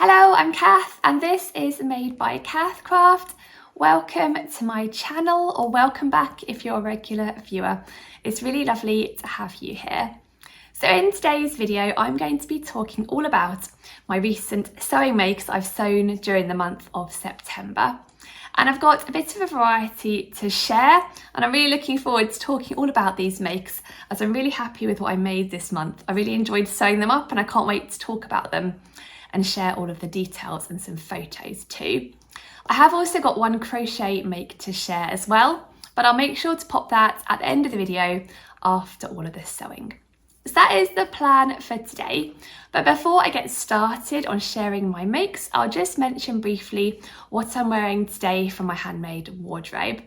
Hello, I'm Cath and this is made by Cath Craft. Welcome to my channel, or welcome back if you're a regular viewer. It's really lovely to have you here. So in today's video, I'm going to be talking all about my recent sewing makes I've sewn during the month of September. And I've got a bit of a variety to share, and I'm really looking forward to talking all about these makes as I'm really happy with what I made this month. I really enjoyed sewing them up and I can't wait to talk about them and share all of the details and some photos too. I have also got one crochet make to share as well, but I'll make sure to pop that at the end of the video after all of this sewing. So that is the plan for today. But before I get started on sharing my makes, I'll just mention briefly what I'm wearing today from my handmade wardrobe.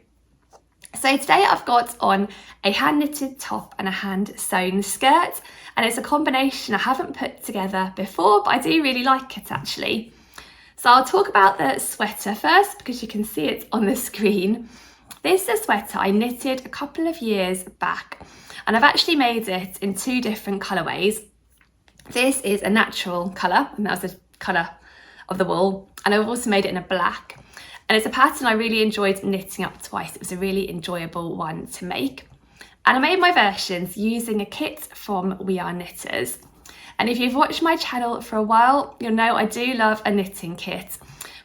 So today I've got on a hand knitted top and a hand sewn skirt, and it's a combination I haven't put together before, but I do really like it actually. So I'll talk about the sweater first because you can see it on the screen. This is a sweater I knitted a couple of years back, and I've actually made it in two different colourways. This is a natural colour, and that was the colour of the wool, and I've also made it in a black. And it's a pattern I really enjoyed knitting up twice. It was a really enjoyable one to make. And I made my versions using a kit from We Are Knitters. And if you've watched my channel for a while, you'll know I do love a knitting kit,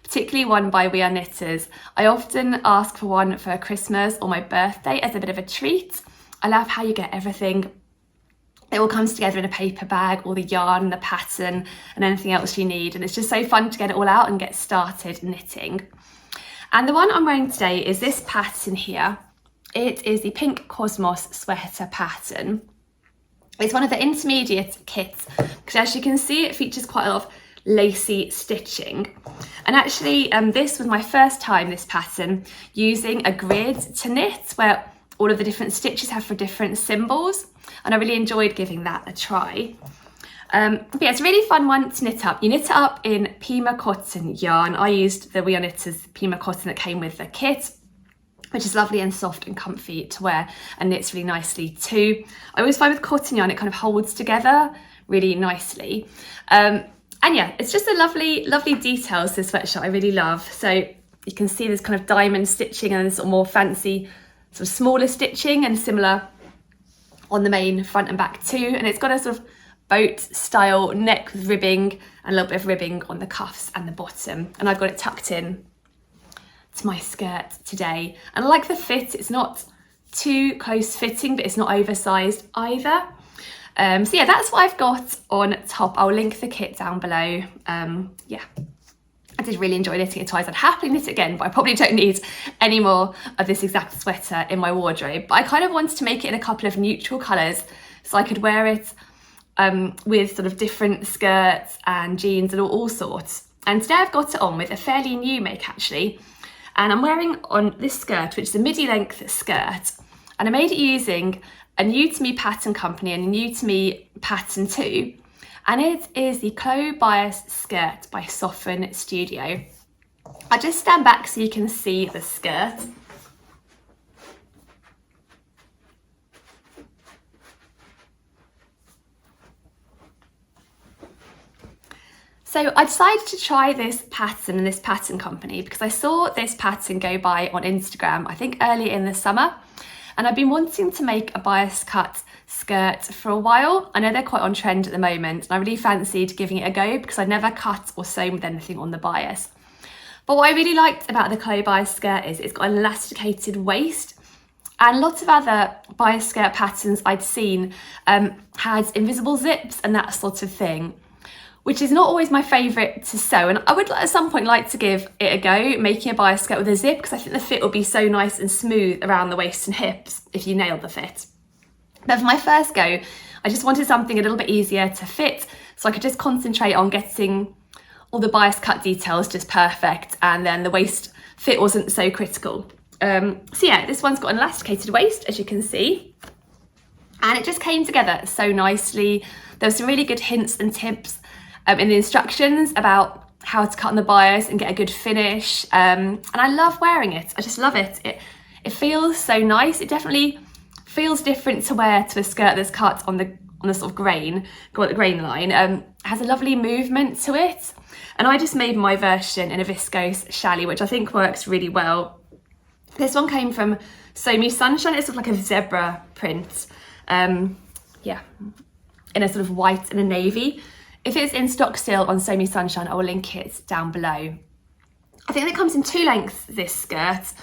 particularly one by We Are Knitters. I often ask for one for Christmas or my birthday as a bit of a treat. I love how you get everything. It all comes together in a paper bag, all the yarn, the pattern and anything else you need. And it's just so fun to get it all out and get started knitting. And the one I'm wearing today is this pattern here. It is the Pink Cosmos sweater pattern. It's one of the intermediate kits because, as you can see, it features quite a lot of lacy stitching. And actually this was my first time, this pattern, using a grid to knit where all of the different stitches have for different symbols, and I really enjoyed giving that a try. But yeah, it's a really fun one to knit up. You knit it up in Pima cotton yarn. I used the We Are Knitters Pima cotton that came with the kit, which is lovely and soft and comfy to wear and knits really nicely too. I always find with cotton yarn it kind of holds together really nicely. And yeah, it's just a lovely details, this sweatshirt I really love. So you can see there's kind of diamond stitching and this sort of more fancy sort of smaller stitching, and similar on the main front and back too. And it's got a sort of boat style neck with ribbing and a little bit of ribbing on the cuffs and the bottom. And I've got it tucked in to my skirt today. And I like the fit. It's not too close fitting, but it's not oversized either. So yeah, that's what I've got on top. I'll link the kit down below. Yeah, I did really enjoy knitting it twice. I'd happily knit it again, but I probably don't need any more of this exact sweater in my wardrobe. But I kind of wanted to make it in a couple of neutral colours so I could wear it with sort of different skirts and jeans and all sorts. And today I've got it on with a fairly new make actually. And I'm wearing on this skirt, which is a midi length skirt. And I made it using a new to me pattern company and a new to me pattern too. And it is the Chloe Bias skirt by Soften Studio. I'll just stand back so you can see the skirt. So I decided to try this pattern and this pattern company because I saw this pattern go by on Instagram, I think early in the summer. And I've been wanting to make a bias cut skirt for a while. I know they're quite on trend at the moment, and I really fancied giving it a go because I'd never cut or sewn with anything on the bias. But what I really liked about the Chloe Bias skirt is it's got an elasticated waist. And lots of other bias skirt patterns I'd seen had invisible zips and that sort of thing, which is not always my favourite to sew. And I would at some point like to give it a go, making a bias skirt with a zip, because I think the fit will be so nice and smooth around the waist and hips if you nail the fit. But for my first go, I just wanted something a little bit easier to fit so I could just concentrate on getting all the bias cut details just perfect, and then the waist fit wasn't so critical. So yeah, this one's got an elasticated waist, as you can see, and it just came together so nicely. There were some really good hints and tips in the instructions about how to cut on the bias and get a good finish, and I love wearing it. I just love it. It feels so nice. It definitely feels different to wear to a skirt that's cut on the the sort of grain, call it the grain line, has a lovely movement to it. And I just made my version in a viscose challis, which I think works really well. This one came from Sew Me Sunshine. It's sort of like a zebra print, yeah, in a sort of white and a navy. If it's in stock still on Sew Me Sunshine, I will link it down below. I think it comes in 2 lengths, this skirt,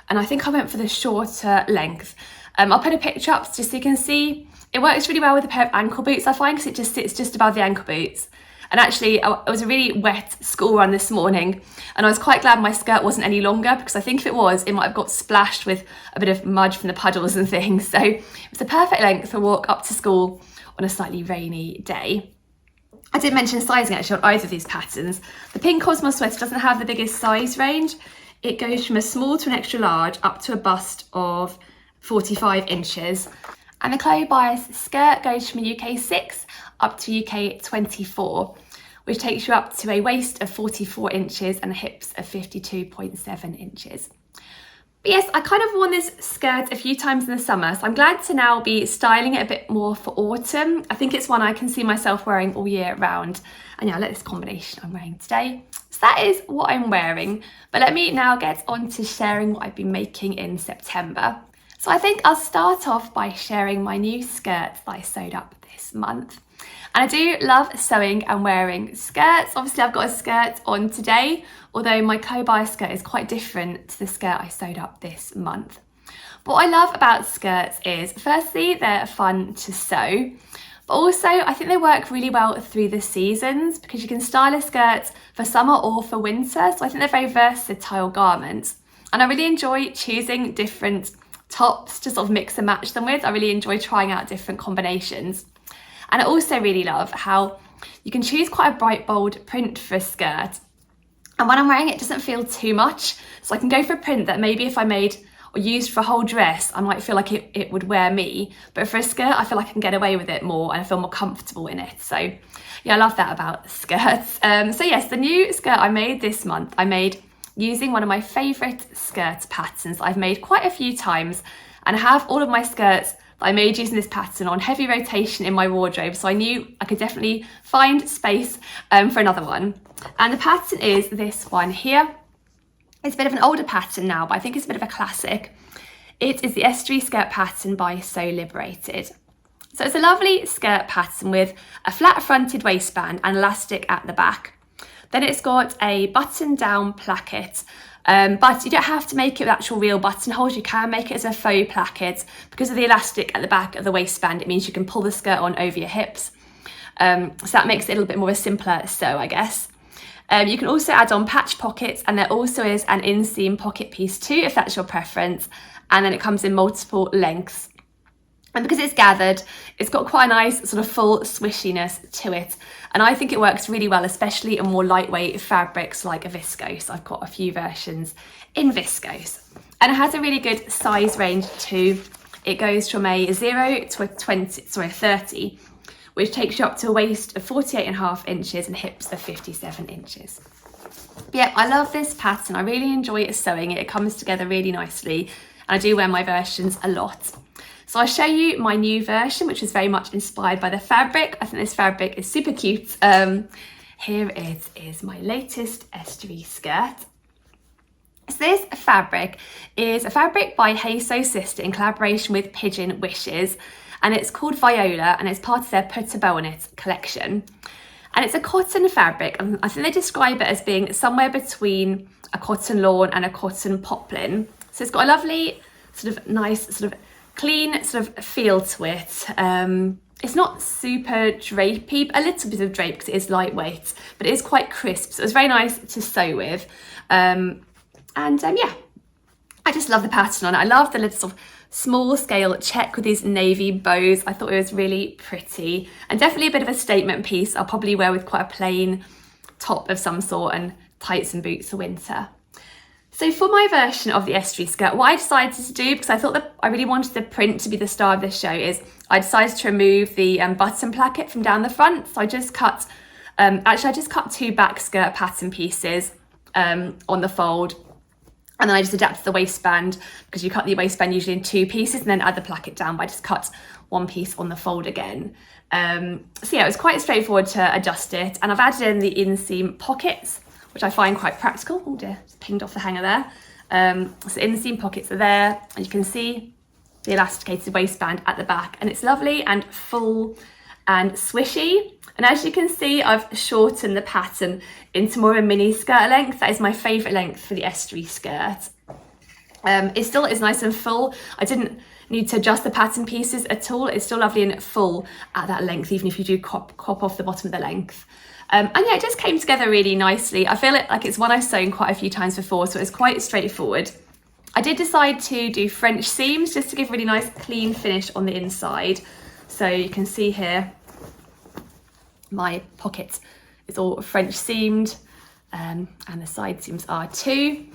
and I think I went for the shorter length. I'll put a picture up just so you can see. It works really well with a pair of ankle boots, I find, because it just sits just above the ankle boots. And actually, it was a really wet school run this morning, and I was quite glad my skirt wasn't any longer, because I think if it was, it might have got splashed with a bit of mud from the puddles and things. So it was a perfect length for a walk up to school on a slightly rainy day. I didn't mention sizing actually on either of these patterns. The pink Cosmos sweater doesn't have the biggest size range. It goes from a small to an extra large up to a bust of 45 inches. And the Chloe Bias skirt goes from a UK 6 up to UK 24, which takes you up to a waist of 44 inches and hips of 52.7 inches. But yes, I kind of worn this skirt a few times in the summer, so I'm glad to now be styling it a bit more for autumn. I think it's one I can see myself wearing all year round. And yeah, I like this combination I'm wearing today. So that is what I'm wearing. But let me now get on to sharing what I've been making in September. So I think I'll start off by sharing my new skirt that I sewed up this month. And I do love sewing and wearing skirts. Obviously I've got a skirt on today, although my Chloe Bias skirt is quite different to the skirt I sewed up this month. But what I love about skirts is, firstly, they're fun to sew, but also I think they work really well through the seasons, because you can style a skirt for summer or for winter. So I think they're very versatile garments. And I really enjoy choosing different tops to sort of mix and match them with. I really enjoy trying out different combinations. And I also really love how you can choose quite a bright, bold print for a skirt. And when I'm wearing it, it doesn't feel too much. So I can go for a print that maybe if I made or used for a whole dress, I might feel like it would wear me. But for a skirt, I feel like I can get away with it more and I feel more comfortable in it. So yeah, I love that about skirts. So yes, the new skirt I made this month, I made using one of my favourite skirt patterns I've made quite a few times. And I have all of my skirts I made using this pattern on heavy rotation in my wardrobe, so I knew I could definitely find space for another one. And the pattern is this one here. It's a bit of an older pattern now, but I think it's a bit of a classic. It is the Estuary skirt pattern by Sew Liberated. So it's a lovely skirt pattern with a flat fronted waistband and elastic at the back. Then it's got a button down placket, but you don't have to make it with actual real buttonholes. You can make it as a faux placket. Because of the elastic at the back of the waistband, it means you can pull the skirt on over your hips. So that makes it a little bit more of a simpler sew, I guess. You can also add on patch pockets, and there also is an inseam pocket piece too, if that's your preference. And then it comes in multiple lengths. And because it's gathered, it's got quite a nice sort of full swishiness to it. And I think it works really well, especially in more lightweight fabrics like a viscose. I've got a few versions in viscose. And it has a really good size range too. It goes from a 0 to a 30, which takes you up to a waist of 48.5 inches and hips of 57 inches. But yeah, I love this pattern. I really enjoy sewing it. It comes together really nicely. And I do wear my versions a lot. So I'll show you my new version, which is very much inspired by the fabric. I think this fabric is super cute. Here it is, my latest Estuary skirt. So this fabric is a fabric by Hey Sew Sister in collaboration with Pigeon Wishes. And it's called Viola, and it's part of their Put a Bow on It collection. And it's a cotton fabric, and I think they describe it as being somewhere between a cotton lawn and a cotton poplin. So it's got a lovely sort of nice sort of clean sort of feel to it. It's not super drapey, a little bit of drape because it is lightweight, but it is quite crisp. So it was very nice to sew with. Yeah, I just love the pattern on it. I love the little sort of small scale check with these navy bows. I thought it was really pretty and definitely a bit of a statement piece. I'll probably wear with quite a plain top of some sort and tights and boots for winter. So for my version of the Estuary skirt, what I decided to do, because I thought that I really wanted the print to be the star of this show, is I decided to remove the button placket from down the front. So I just cut, I just cut 2 back skirt pattern pieces on the fold. And then I just adapted the waistband, because you cut the waistband usually in 2 pieces and then add the placket down. But I just cut one piece on the fold again. So yeah, it was quite straightforward to adjust it, and I've added in the inseam pockets, which I find quite practical. Oh dear, it's pinged off the hanger there. So inseam pockets are there, and you can see the elasticated waistband at the back, and it's lovely and full and swishy. And as you can see, I've shortened the pattern into more of a mini skirt length. That is my favourite length for the estuary skirt. It still is nice and full. I didn't need to adjust the pattern pieces at all. It's still lovely and full at that length, even if you do crop off the bottom of the length. And yeah, it just came together really nicely. I feel like it's one I've sewn quite a few times before, so it's quite straightforward. I did decide to do French seams just to give a really nice clean finish on the inside. So you can see here, my pocket is all French seamed, and the side seams are too.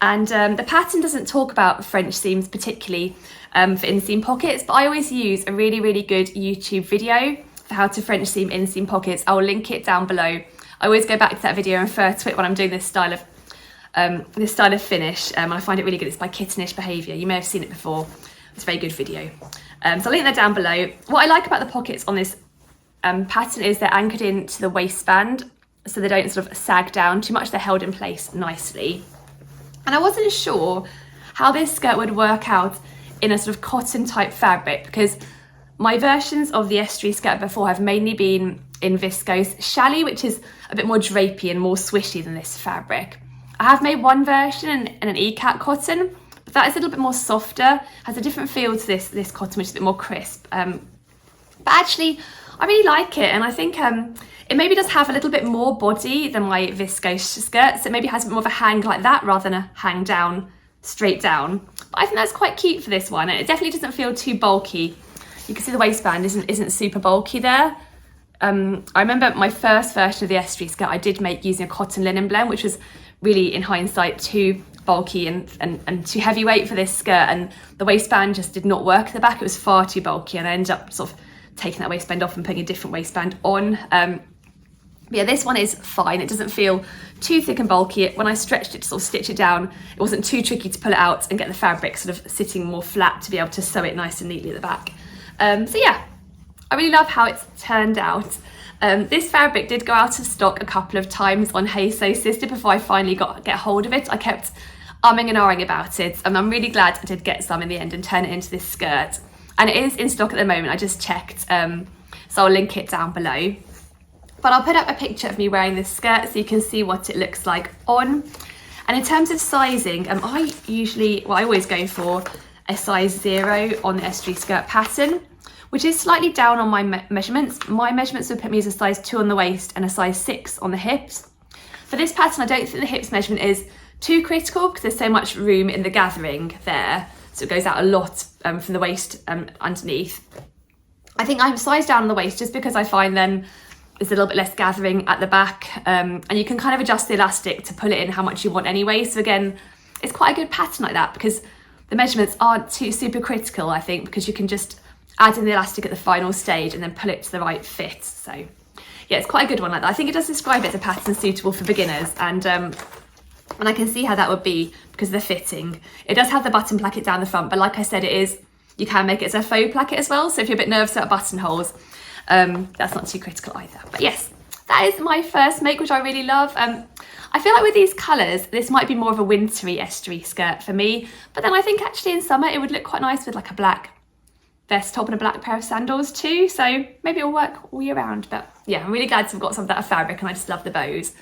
And the pattern doesn't talk about French seams particularly for inseam pockets, but I always use a really good YouTube video for how to French seam inseam pockets. I'll link it down below. I always go back to that video and refer to it when I'm doing this style of finish. I find it really good. It's by Kittenish Behaviour. You may have seen it before. It's a very good video. So I'll link that down below. What I like about the pockets on this pattern is they're anchored into the waistband, so they don't sort of sag down too much. They're held in place nicely. And I wasn't sure how this skirt would work out in a sort of cotton type fabric, because my versions of the estuary skirt before have mainly been in viscose challis, which is a bit more drapey and more swishy than this fabric. I have made one version in an ECAT cotton, but that is a little bit more softer, has a different feel to this cotton, which is a bit more crisp. But actually, I really like it, and I think it maybe does have a little bit more body than my viscose skirt, so it maybe has a bit more of a hang like that rather than a hang down, straight down. But I think that's quite cute for this one, and it definitely doesn't feel too bulky. You can see the waistband isn't super bulky there. I remember my first version of the estuary skirt I did make using a cotton linen blend, which was really, in hindsight, too bulky and too heavyweight for this skirt, and the waistband just did not work at the back. It was far too bulky, and I ended up sort of taking that waistband off and putting a different waistband on. But yeah, this one is fine. It doesn't feel too thick and bulky. When I stretched it to sort of stitch it down, it wasn't too tricky to pull it out and get the fabric sort of sitting more flat to be able to sew it nice and neatly at the back. So yeah, I really love how it's turned out. This fabric did go out of stock a couple of times on Hey Sew Sister before I finally get hold of it. I kept umming and ahhing about it, and I'm really glad I did get some in the end and turn it into this skirt. And it is in stock at the moment, I just checked, so I'll link it down below. But I'll put up a picture of me wearing this skirt so you can see what it looks like on. And in terms of sizing, I always go for a size 0 on the estuary skirt pattern, which is slightly down on my measurements. My measurements would put me as a size 2 on the waist and a size 6 on the hips. For this pattern, I don't think the hips measurement is too critical because there's so much room in the gathering there. So it goes out a lot from the waist underneath. I think I'm sized down on the waist just because I find then there's a little bit less gathering at the back, and you can kind of adjust the elastic to pull it in how much you want anyway. So again, it's quite a good pattern like that because the measurements aren't too super critical, I think, because you can just add in the elastic at the final stage and then pull it to the right fit. So yeah, it's quite a good one like that. I think it does describe it as a pattern suitable for beginners, and I can see how that would be because of the fitting. It does have the button placket down the front, but like I said, you can make it as a faux placket as well. So if you're a bit nervous about buttonholes, that's not too critical either. But yes, that is my first make, which I really love. I feel like with these colours, this might be more of a wintry estuary skirt for me, but then I think actually in summer it would look quite nice with like a black vest top and a black pair of sandals too, so maybe it'll work all year round. But yeah, I'm really glad to have got some of that fabric, and I just love the bows. So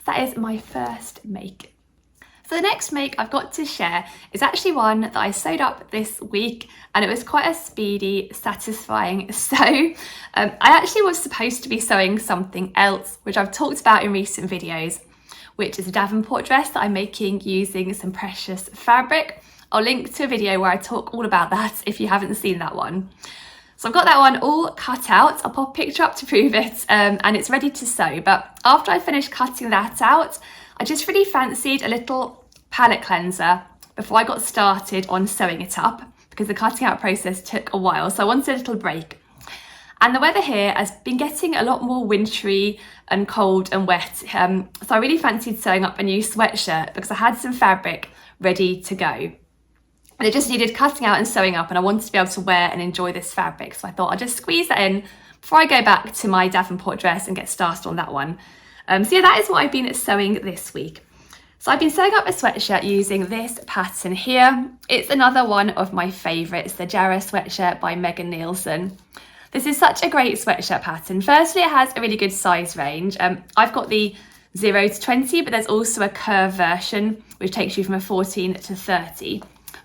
that is my first make. So the next make I've got to share is actually one that I sewed up this week, and it was quite a speedy, satisfying sew. I actually was supposed to be sewing something else, which I've talked about in recent videos, which is a Davenport dress that I'm making using some precious fabric. I'll link to a video where I talk all about that if you haven't seen that one. So I've got that one all cut out. I'll pop a picture up to prove it, and it's ready to sew. But after I finished cutting that out, I just really fancied a little palette cleanser before I got started on sewing it up, because the cutting out process took a while, so I wanted a little break. And the weather here has been getting a lot more wintry and cold and wet, so I really fancied sewing up a new sweatshirt because I had some fabric ready to go. and it just needed cutting out and sewing up, and I wanted to be able to wear and enjoy this fabric. So I thought I'll just squeeze that in before I go back to my Davenport dress and get started on that one. So yeah, that is what I've been sewing this week. So I've been sewing up a sweatshirt using this pattern here. It's another one of my favourites, the Jarrah sweatshirt by Megan Nielsen. This is such a great sweatshirt pattern. Firstly, it has a really good size range. I've got the 0 to 20, but there's also a curve version, which takes you from a 14 to 30.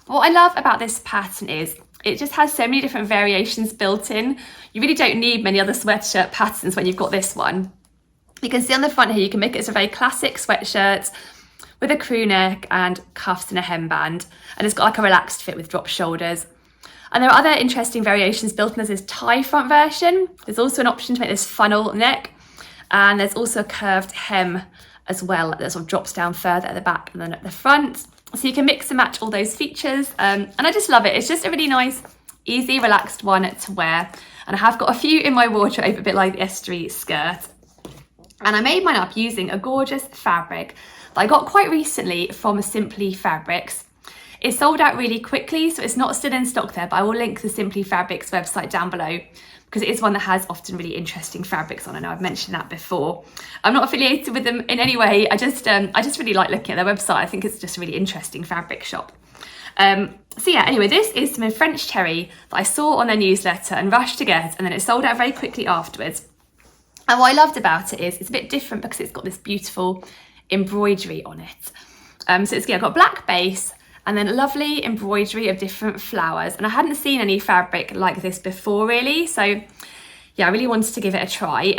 But what I love about this pattern is it just has so many different variations built in. You really don't need many other sweatshirt patterns when you've got this one. You can see on the front here, you can make it as a very classic sweatshirt with a crew neck and cuffs and a hemband. And it's got like a relaxed fit with drop shoulders. And there are other interesting variations built in. There's this tie front version. There's also an option to make this funnel neck. And there's also a curved hem as well that sort of drops down further at the back and then at the front. So you can mix and match all those features. And I just love it. It's just a really nice, easy, relaxed one to wear. And I have got a few in my wardrobe, a bit like the estuary skirt. And I made mine up using a gorgeous fabric that I got quite recently from Simply Fabrics. It sold out really quickly, so it's not still in stock there, but I will link the Simply Fabrics website down below because it is one that has often really interesting fabrics on. I know I've mentioned that before. I'm not affiliated with them in any way. I just really like looking at their website. I think it's just a really interesting fabric shop. So yeah, anyway, this is some French terry that I saw on their newsletter and rushed to get, and then it sold out very quickly afterwards. And what I loved about it is it's a bit different because it's got this beautiful embroidery on it. So it's got black base and then lovely embroidery of different flowers. And I hadn't seen any fabric like this before really. So yeah, I really wanted to give it a try.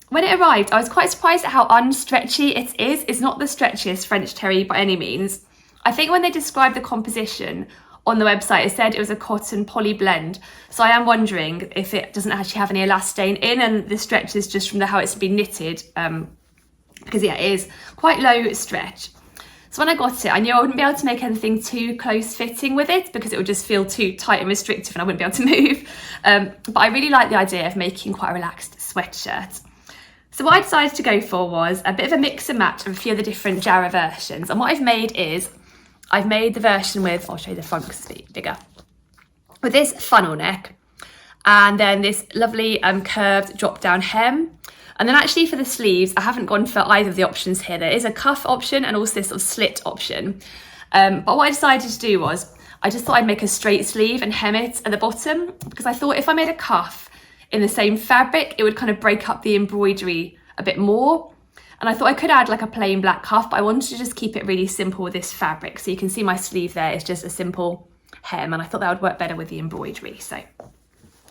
When it arrived, I was quite surprised at how unstretchy it is. It's not the stretchiest French terry by any means. I think when they described the composition on the website, it said it was a cotton poly blend. So I am wondering if it doesn't actually have any elastane in and the stretch is just from how it's been knitted. Because yeah, it is quite low stretch. So when I got it, I knew I wouldn't be able to make anything too close fitting with it because it would just feel too tight and restrictive and I wouldn't be able to move. But I really like the idea of making quite a relaxed sweatshirt. So what I decided to go for was a bit of a mix and match of a few of the different Jarrah versions. And what I've made is, I've made the version with, I'll show you the front because it's a bit bigger, with this funnel neck and then this lovely curved drop down hem. And then actually for the sleeves, I haven't gone for either of the options here. There is a cuff option and also this sort of slit option. But what I decided to do was, I just thought I'd make a straight sleeve and hem it at the bottom because I thought if I made a cuff in the same fabric, it would kind of break up the embroidery a bit more. And I thought I could add like a plain black cuff, but I wanted to just keep it really simple with this fabric. So you can see my sleeve there is just a simple hem and I thought that would work better with the embroidery. So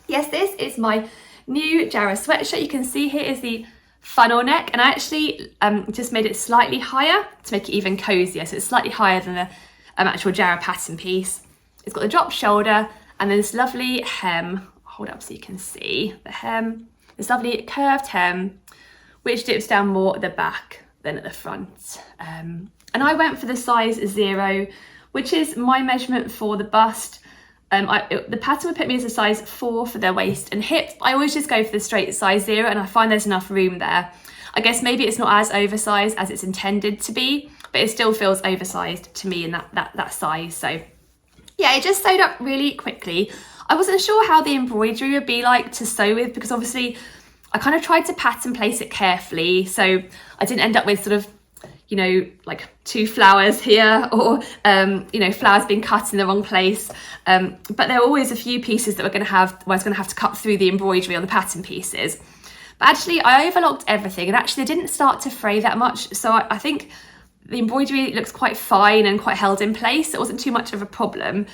yes, this is my new Jarrah sweatshirt. You can see here is the funnel neck and I actually just made it slightly higher to make it even cozier. So it's slightly higher than the actual Jarrah pattern piece. It's got the drop shoulder and then this lovely hem. I'll hold it up so you can see the hem, this lovely curved hem, which dips down more at the back than at the front. And I went for the size 0, which is my measurement for the bust. The pattern would put me as a size 4 for the waist and hips. I always just go for the straight size 0 and I find there's enough room there. I guess maybe it's not as oversized as it's intended to be, but it still feels oversized to me in that size. So yeah, it just sewed up really quickly. I wasn't sure how the embroidery would be like to sew with because obviously I kind of tried to pattern place it carefully. So I didn't end up with sort of, you know, like 2 flowers here or, you know, flowers being cut in the wrong place. But there were always a few pieces that where I was going to have to cut through the embroidery on the pattern pieces. But actually I overlocked everything and actually it didn't start to fray that much. So I think the embroidery looks quite fine and quite held in place. It wasn't too much of a problem.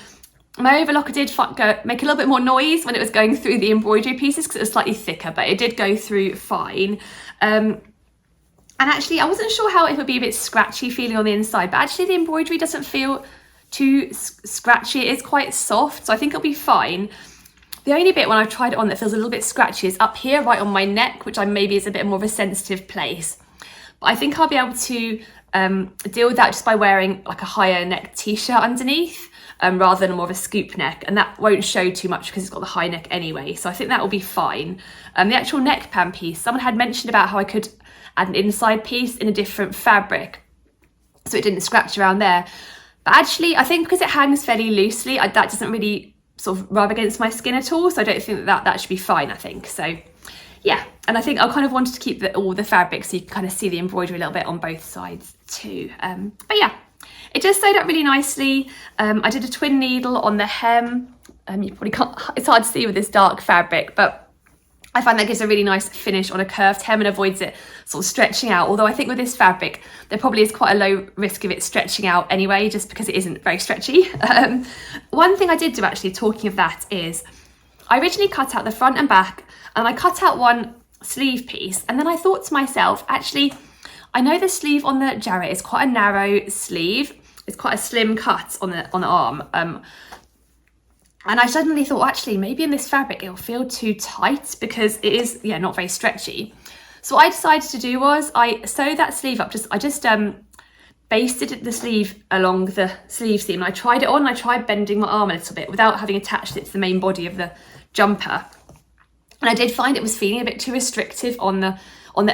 My overlocker did make a little bit more noise when it was going through the embroidery pieces because it was slightly thicker, but it did go through fine. And actually, I wasn't sure how it would be a bit scratchy feeling on the inside, but actually the embroidery doesn't feel too scratchy. It is quite soft, so I think it'll be fine. The only bit when I've tried it on that feels a little bit scratchy is up here, right on my neck, which maybe is a bit more of a sensitive place. But I think I'll be able to deal with that just by wearing like a higher neck t-shirt underneath. Rather than more of a scoop neck, and that won't show too much because it's got the high neck anyway, so I think that will be fine. The actual neckband piece, someone had mentioned about how I could add an inside piece in a different fabric so it didn't scratch around there. But actually, I think because it hangs fairly loosely, that doesn't really sort of rub against my skin at all. So I don't think that should be fine, I think. So yeah, and I think I kind of wanted to keep all the fabric so you can kind of see the embroidery a little bit on both sides too. But yeah, it just sewed up really nicely. I did a twin needle on the hem. You probably can't, it's hard to see with this dark fabric, but I find that gives a really nice finish on a curved hem and avoids it sort of stretching out. Although I think with this fabric, there probably is quite a low risk of it stretching out anyway, just because it isn't very stretchy. One thing I did do actually, talking of that, is I originally cut out the front and back, and I cut out one sleeve piece. And then I thought to myself, actually, I know the sleeve on the jarrah is quite a narrow sleeve. It's quite a slim cut on the arm. And I suddenly thought, actually, maybe in this fabric, it'll feel too tight because it is, yeah, not very stretchy. So what I decided to do was I sewed that sleeve up. I just basted the sleeve along the sleeve seam. And I tried it on. I tried bending my arm a little bit without having attached it to the main body of the jumper. And I did find it was feeling a bit too restrictive on the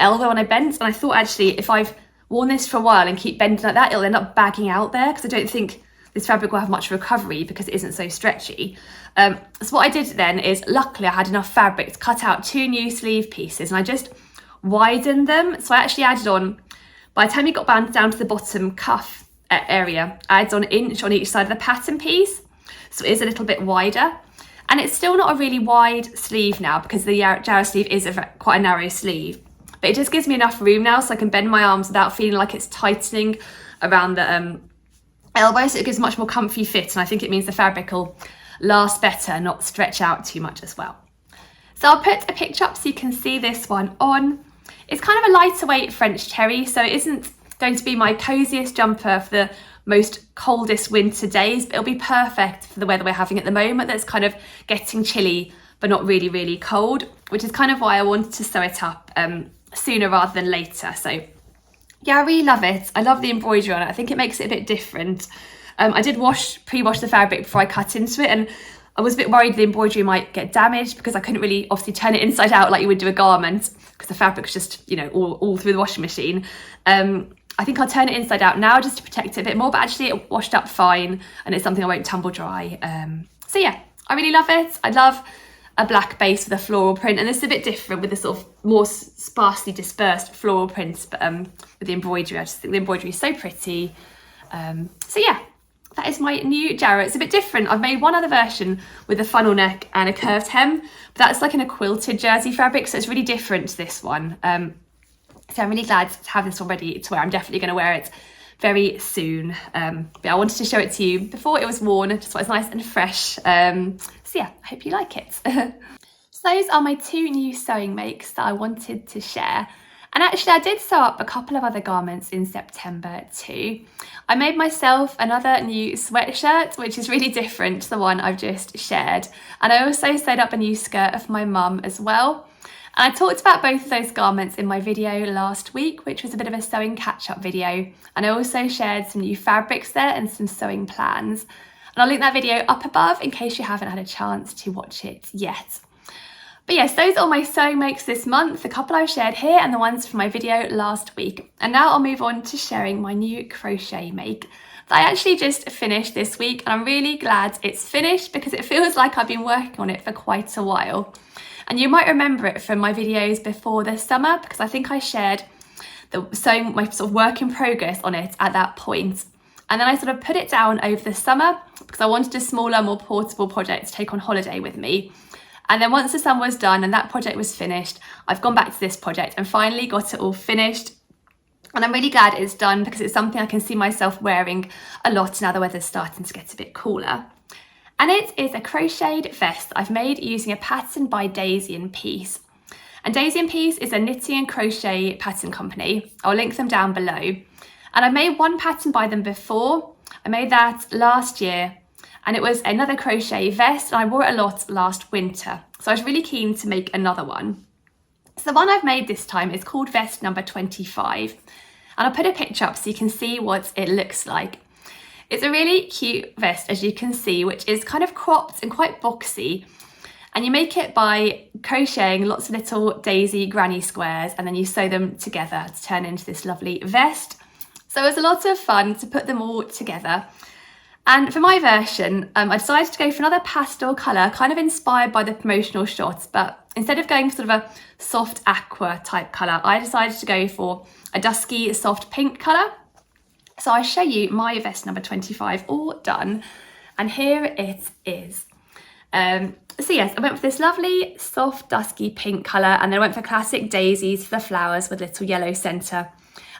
elbow when I bent. And I thought, actually, if I've worn this for a while and keep bending like that, it'll end up bagging out there, because I don't think this fabric will have much recovery because it isn't so stretchy. So what I did then is, luckily I had enough fabric to cut out 2 new sleeve pieces, and I just widened them. So I actually added on, by the time you got down to the bottom cuff area, I added on 1 inch on each side of the pattern piece. So it is a little bit wider. And it's still not a really wide sleeve now because the jarrah sleeve is quite a narrow sleeve. But it just gives me enough room now so I can bend my arms without feeling like it's tightening around the elbow, so it gives a much more comfy fit, and I think it means the fabric will last better and not stretch out too much as well. So I'll put a picture up so you can see this one on. It's kind of a lighter weight French terry, so it isn't going to be my coziest jumper for the most coldest winter days, but it'll be perfect for the weather we're having at the moment that's kind of getting chilly but not really, really cold, which is kind of why I wanted to sew it up sooner rather than later. So yeah, I really love it. I love the embroidery on it. I think it makes it a bit different. I did pre-wash the fabric before I cut into it, and I was a bit worried the embroidery might get damaged because I couldn't really obviously turn it inside out like you would do a garment, because the fabric's just, you know, all through the washing machine. I think I'll turn it inside out now just to protect it a bit more, but actually it washed up fine and it's something I won't tumble dry. So yeah, I really love it. I love a black base with a floral print, and this is a bit different with the sort of more sparsely dispersed floral prints, but with the embroidery, I just think the embroidery is so pretty. So yeah, that is my new jarrah. It's a bit different. I've made one other version with a funnel neck and a curved hem, but that's like in a quilted jersey fabric, so it's really different to this one. So I'm really glad to have this all ready to wear. I'm definitely going to wear it very soon. But I wanted to show it to you before it was worn, just so it's nice and fresh. So yeah, I hope you like it. So those are my 2 new sewing makes that I wanted to share. And actually I did sew up a couple of other garments in September too. I made myself another new sweatshirt, which is really different to the one I've just shared. And I also sewed up a new skirt for my mum as well. And I talked about both of those garments in my video last week, which was a bit of a sewing catch-up video. And I also shared some new fabrics there and some sewing plans. And I'll link that video up above in case you haven't had a chance to watch it yet. But yes, those are my sewing makes this month, the couple I've shared here and the ones from my video last week. And now I'll move on to sharing my new crochet make that I actually just finished this week. And I'm really glad it's finished because it feels like I've been working on it for quite a while. And you might remember it from my videos before the summer, because I think I shared my sort of work in progress on it at that point. And then I sort of put it down over the summer because I wanted a smaller, more portable project to take on holiday with me. And then once the summer was done and that project was finished, I've gone back to this project and finally got it all finished. And I'm really glad it's done because it's something I can see myself wearing a lot now the weather's starting to get a bit cooler. And it is a crocheted vest that I've made using a pattern by Daisy and Peace. And Daisy and Peace is a knitting and crochet pattern company. I'll link them down below. And I made one pattern by them before. I made that last year, and it was another crochet vest, and I wore it a lot last winter. So I was really keen to make another one. So the one I've made this time is called vest number 25. And I'll put a picture up so you can see what it looks like. It's a really cute vest, as you can see, which is kind of cropped and quite boxy. And you make it by crocheting lots of little daisy granny squares, and then you sew them together to turn into this lovely vest. So it was a lot of fun to put them all together. And for my version, I decided to go for another pastel colour, kind of inspired by the promotional shots, but instead of going for sort of a soft aqua type colour, I decided to go for a dusky soft pink colour. So I'll show you my vest number 25 all done, and here it is. So yes, I went for this lovely soft dusky pink colour, and then I went for classic daisies for the flowers with little yellow centre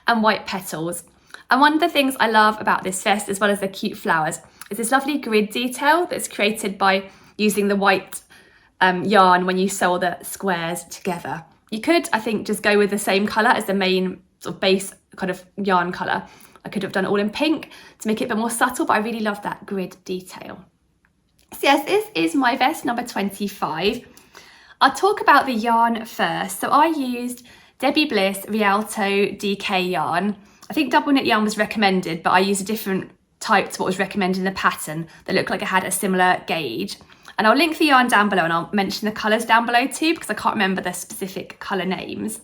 and white petals. And one of the things I love about this vest, as well as the cute flowers, is this lovely grid detail that's created by using the white yarn when you sew the squares together. You could, I think, just go with the same colour as the main sort of base kind of yarn colour. I could have done it all in pink to make it a bit more subtle, but I really love that grid detail. So yes, this is my vest number 25. I'll talk about the yarn first. So I used Debbie Bliss Rialto DK yarn. I think double knit yarn was recommended, but I used a different type to what was recommended in the pattern that looked like it had a similar gauge. And I'll link the yarn down below, and I'll mention the colours down below too, because I can't remember the specific colour names.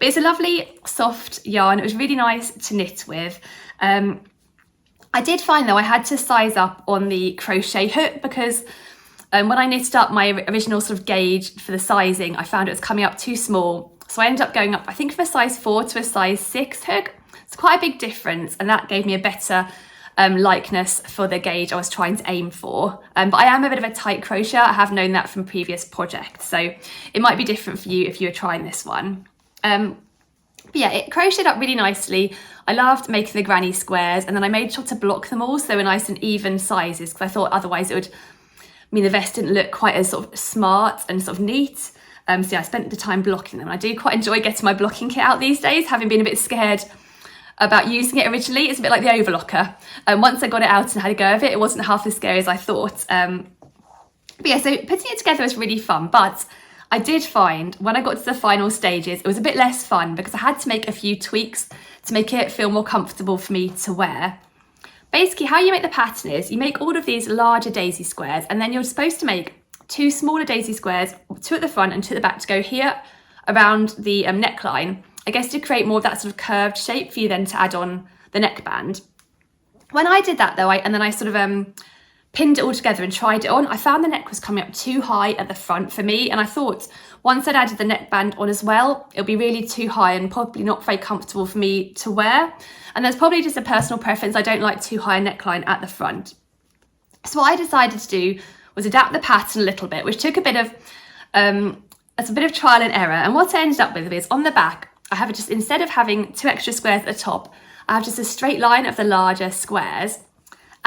But it's a lovely soft yarn. It was really nice to knit with. I did find though I had to size up on the crochet hook, because when I knitted up my original sort of gauge for the sizing, I found it was coming up too small. So I ended up going up, I think, from a size 4 to a size 6 hook. It's quite a big difference, and that gave me a better likeness for the gauge I was trying to aim for. But I am a bit of a tight crocheter. I have known that from previous projects, so it might be different for you if you were trying this one. But yeah, it crocheted up really nicely. I loved making the granny squares, and then I made sure to block them all so they were nice and even sizes, because I thought otherwise it would mean the vest didn't look quite as sort of smart and sort of neat. So yeah, I spent the time blocking them. I do quite enjoy getting my blocking kit out these days, having been a bit scared about using it originally. It's a bit like the overlocker. Once I got it out and had a go of it, it wasn't half as scary as I thought. But yeah, so putting it together was really fun, but I did find when I got to the final stages, it was a bit less fun because I had to make a few tweaks to make it feel more comfortable for me to wear. Basically, how you make the pattern is you make all of these larger daisy squares, and then you're supposed to make 2 smaller daisy squares, 2 at the front and 2 at the back, to go here around the neckline, I guess to create more of that sort of curved shape for you then to add on the neckband. When I did that though, and then I sort of pinned it all together and tried it on, I found the neck was coming up too high at the front for me, and I thought once I'd added the neckband on as well, it'll be really too high and probably not very comfortable for me to wear. And there's probably just a personal preference. I don't like too high a neckline at the front. So what I decided to do was adapt the pattern a little bit, which took a bit of trial and error. And what I ended up with is on the back, I have just, instead of having 2 extra squares at the top, I have just a straight line of the larger squares.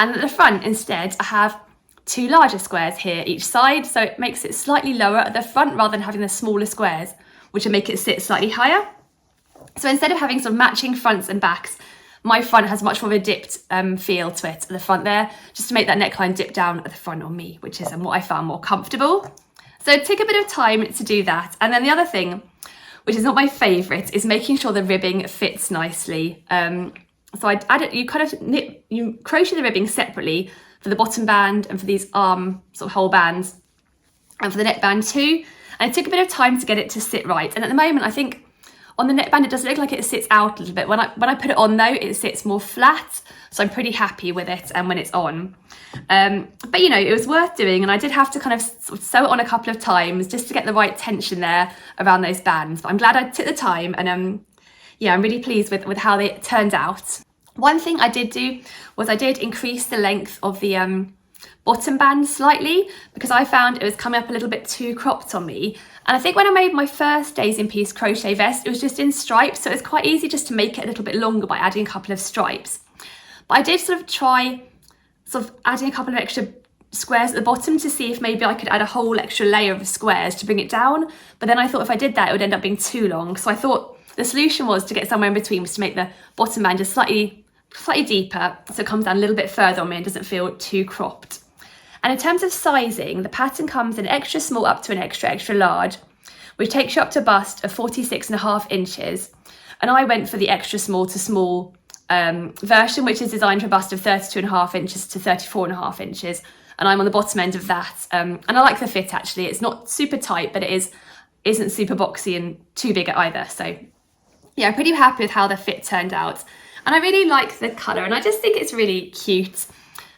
And at the front, instead, I have 2 larger squares here each side. So it makes it slightly lower at the front rather than having the smaller squares, which will make it sit slightly higher. So instead of having sort of matching fronts and backs, my front has much more of a dipped feel to it at the front there, just to make that neckline dip down at the front on me, which is what I found more comfortable. So it took a bit of time to do that. And then the other thing, which is not my favourite, is making sure the ribbing fits nicely. So I added, you crochet the ribbing separately for the bottom band and for these arm sort of hole bands and for the neckband too. And it took a bit of time to get it to sit right. And at the moment, I think on the neckband, it does look like it sits out a little bit. When I put it on though, it sits more flat. So I'm pretty happy with it and when it's on. But you know, it was worth doing, and I did have to kind of sort of sew it on a couple of times just to get the right tension there around those bands. But I'm glad I took the time, and yeah, I'm really pleased with how they turned out. One thing I did do was I did increase the length of the bottom band slightly, because I found it was coming up a little bit too cropped on me. And I think when I made my first Days in Peace crochet vest, it was just in stripes, so it's quite easy just to make it a little bit longer by adding a couple of stripes. But I did sort of try adding a couple of extra squares at the bottom to see if maybe I could add a whole extra layer of squares to bring it down. But then I thought if I did that, it would end up being too long. So I thought the solution was to get somewhere in between, was to make the bottom band just slightly deeper, so it comes down a little bit further on me and doesn't feel too cropped. And in terms of sizing, the pattern comes in extra small up to an extra large, which takes you up to a bust of 46.5 inches. And I went for the extra small to small version, which is designed for a bust of 32.5 inches to 34.5 inches. And I'm on the bottom end of that. And I like the fit actually. It's not super tight, but it isn't super boxy and too big either. So yeah, I'm pretty happy with how the fit turned out. And I really like the colour, and I just think it's really cute.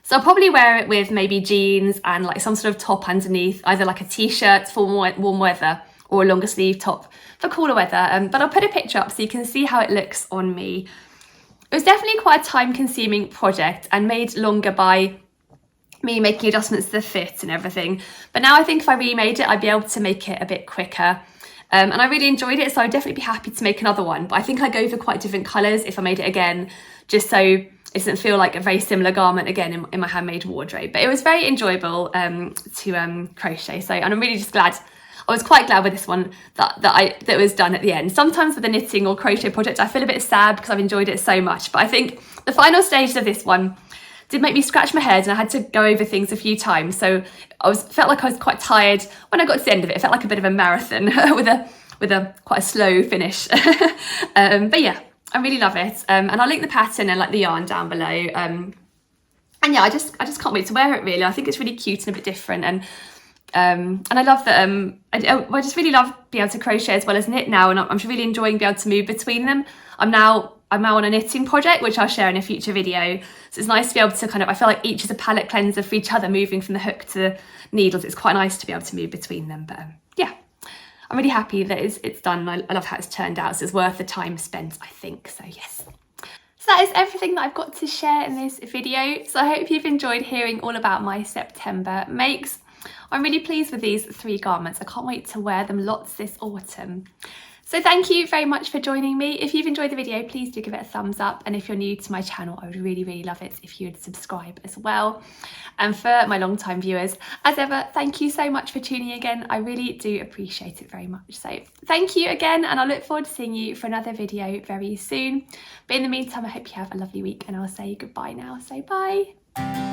So I'll probably wear it with maybe jeans and like some sort of top underneath, either like a t-shirt for warm weather or a longer sleeve top for cooler weather. But I'll put a picture up so you can see how it looks on me. It was definitely quite a time-consuming project and made longer by me making adjustments to the fit and everything. But now I think if I remade it, I'd be able to make it a bit quicker. And I really enjoyed it, so I'd definitely be happy to make another one. But I think I go for quite different colours if I made it again, just so it doesn't feel like a very similar garment again in my handmade wardrobe. But it was very enjoyable to crochet. So, and I'm really just glad. I was quite glad with this one that was done at the end. Sometimes with a knitting or crochet project, I feel a bit sad because I've enjoyed it so much. But I think the final stages of this one did make me scratch my head, and I had to go over things a few times. So felt like I was quite tired when I got to the end of it. It felt like a bit of a marathon with a quite a slow finish. But yeah, I really love it. And I'll link the pattern and like the yarn down below. And yeah, I just can't wait to wear it really. I think it's really cute and a bit different. And I love that. I just really love being able to crochet as well as knit now, and I'm really enjoying being able to move between them. I'm now on a knitting project, which I'll share in a future video. So it's nice to be able to I feel like each is a palette cleanser for each other, moving from the hook to the needles. It's quite nice to be able to move between them. But yeah, I'm really happy that it's done. I love how it's turned out. So it's worth the time spent, I think. So yes. So that is everything that I've got to share in this video. So I hope you've enjoyed hearing all about my September makes. I'm really pleased with these 3 garments. I can't wait to wear them lots this autumn. So thank you very much for joining me. If you've enjoyed the video, please do give it a thumbs up. And if you're new to my channel, I would really, really love it if you would subscribe as well. And for my long-time viewers, as ever, thank you so much for tuning in again. I really do appreciate it very much. So thank you again, and I look forward to seeing you for another video very soon. But in the meantime, I hope you have a lovely week, and I'll say goodbye now. So bye.